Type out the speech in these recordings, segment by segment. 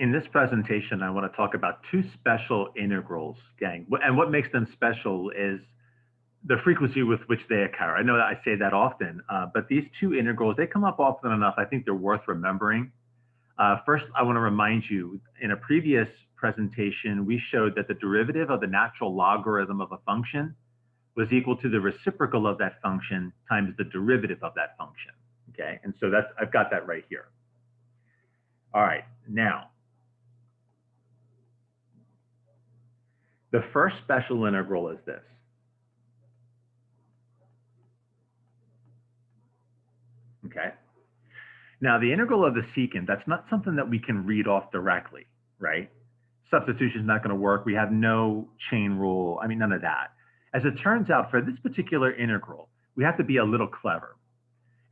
In this presentation, I want to talk about two special integrals, gang. And what makes them special is the frequency with which they occur. I know that I say that often, but these two integrals, they come up often enough. I think they're worth remembering. First, I want to remind you, in a previous presentation, we showed that the derivative of the natural logarithm of a function was equal to the reciprocal of that function times the derivative of that function, okay? And so I've got that right here. All right, now, the first special integral is this. Okay. Now, the integral of the secant, that's not something that we can read off directly, right? Substitution is not going to work. We have no chain rule. I mean, none of that. As it turns out, for this particular integral, we have to be a little clever.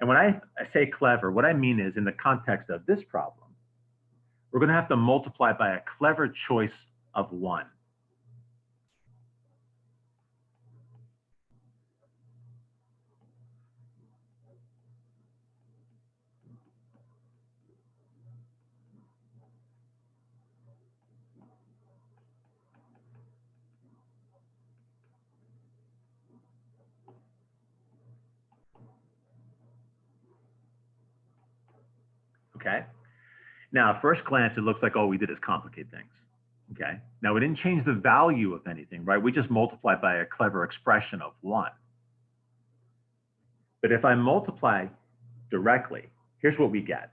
And when I say clever, what I mean is in the context of this problem, we're going to have to multiply by a clever choice of 1. Okay. Now, at first glance, it looks like all we did is complicate things. Okay. Now, we didn't change the value of anything, right? We just multiplied by a clever expression of 1. But if I multiply directly, here's what we get.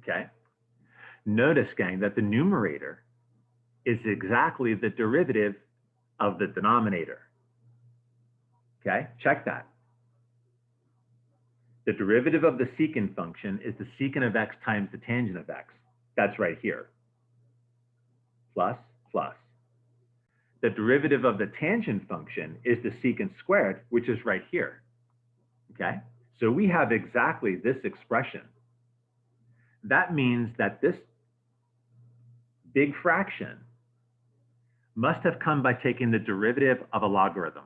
Okay. Notice, gang, that the numerator is exactly the derivative of the denominator. Okay, check that. The derivative of the secant function is the secant of x times the tangent of x. That's right here. Plus, plus. The derivative of the tangent function is the secant squared, which is right here. Okay, so we have exactly this expression. That means that this big fraction must have come by taking the derivative of a logarithm.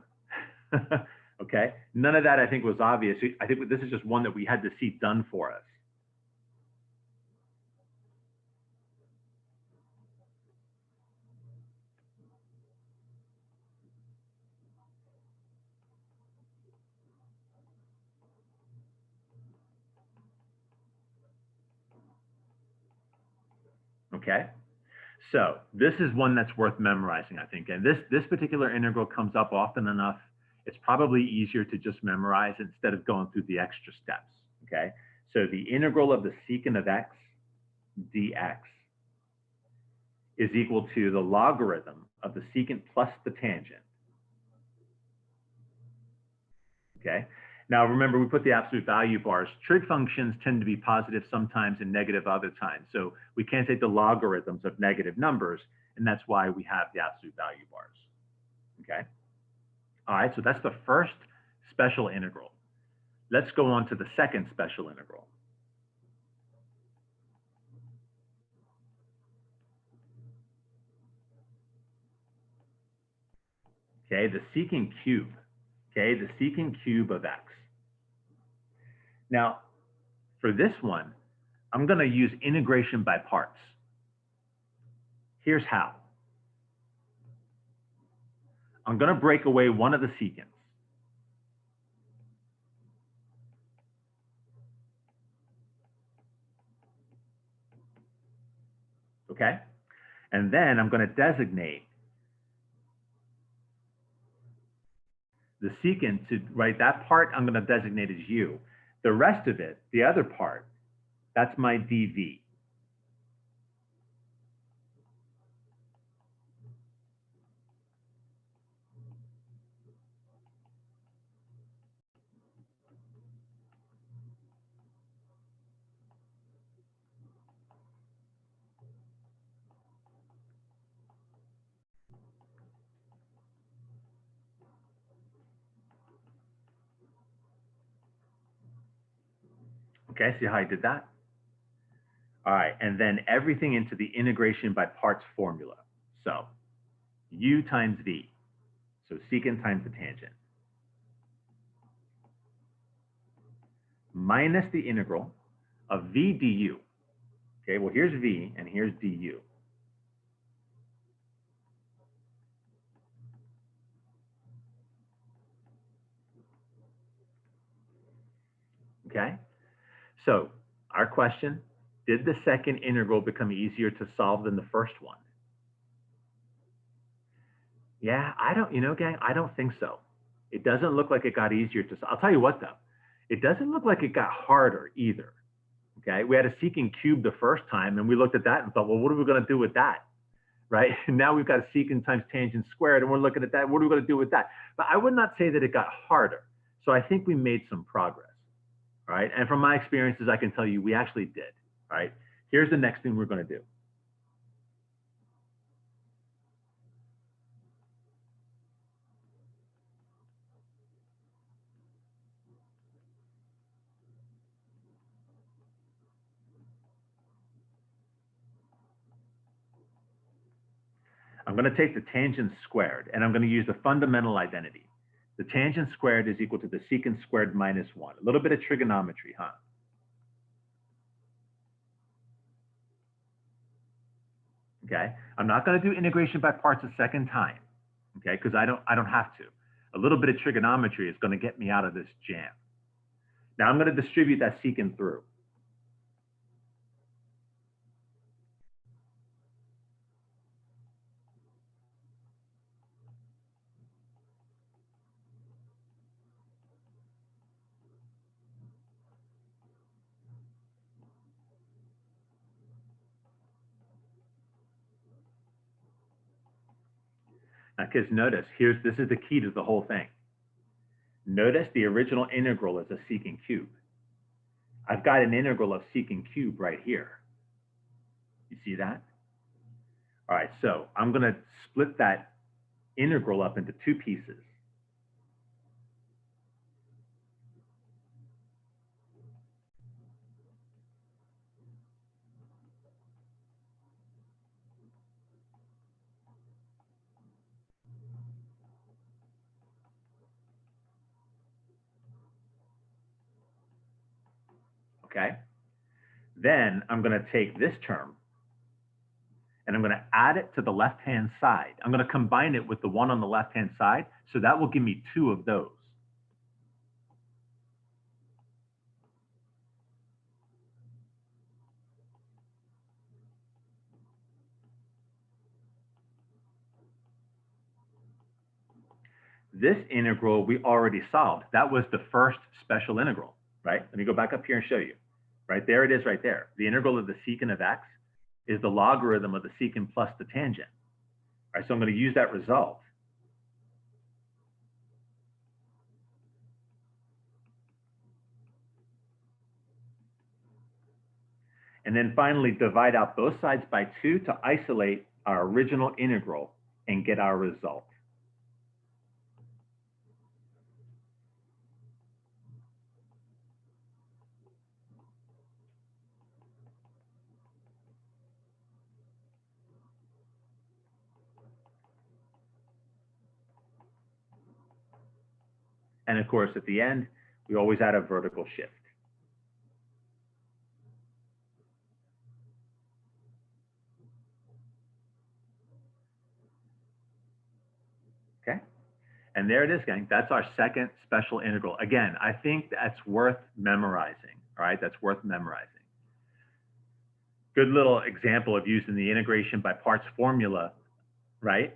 Okay, none of that I think was obvious. I think this is just one that we had to see done for us. Okay, so this is one that's worth memorizing, I think. And this particular integral comes up often enough. It's probably easier to just memorize instead of going through the extra steps. Okay, so the integral of the secant of x dx is equal to the logarithm of the secant plus the tangent. Okay. Now remember, we put the absolute value bars. Trig functions tend to be positive sometimes and negative other times. So we can't take the logarithms of negative numbers, and that's why we have the absolute value bars. Okay. All right, so that's the first special integral. Let's go on to the second special integral. Okay, the secant cube. Okay, the secant cube of x. Now, for this one, I'm going to use integration by parts. Here's how. I'm going to break away one of the secants. Okay? And then I'm going to designate the secant to, right, that part I'm going to designate as u. The rest of it, the other part, that's my dv. Okay, see how I did that? All right, and then everything into the integration by parts formula. So u times v, so secant times the tangent, minus the integral of v du. Okay, well, here's v and here's du. Okay, so our question, did the second integral become easier to solve than the first one? Yeah, gang, I don't think so. It doesn't look like it got easier to solve. I'll tell you what, though. It doesn't look like it got harder either. Okay, we had a secant cube the first time, and we looked at that and thought, well, what are we going to do with that? Right? And now we've got a secant times tangent squared, and we're looking at that. What are we going to do with that? But I would not say that it got harder. So I think we made some progress. Right? And from my experiences, I can tell you we actually did. Right? Here's the next thing we're going to do. I'm going to take the tangent squared, and I'm going to use the fundamental identity. The tangent squared is equal to the secant squared minus 1. A little bit of trigonometry, huh? Okay, I'm not going to do integration by parts a second time, okay, because I don't have to. A little bit of trigonometry is going to get me out of this jam. Now I'm going to distribute that secant through. Now, kids, notice, this is the key to the whole thing. Notice the original integral is a secant cube. I've got an integral of secant cube right here. You see that? All right, so I'm going to split that integral up into two pieces. Okay? Then I'm going to take this term and I'm going to add it to the left-hand side. I'm going to combine it with the one on the left-hand side, so that will give me two of those. This integral we already solved. That was the first special integral, right? Let me go back up here and show you. Right there it is right there. The integral of the secant of x is the logarithm of the secant plus the tangent. All right, so I'm going to use that result. And then finally divide out both sides by 2 to isolate our original integral and get our result. And of course, at the end, we always add a vertical shift. Okay? And there it is, gang. That's our second special integral. Again, I think that's worth memorizing, all right? That's worth memorizing. Good little example of using the integration by parts formula, right?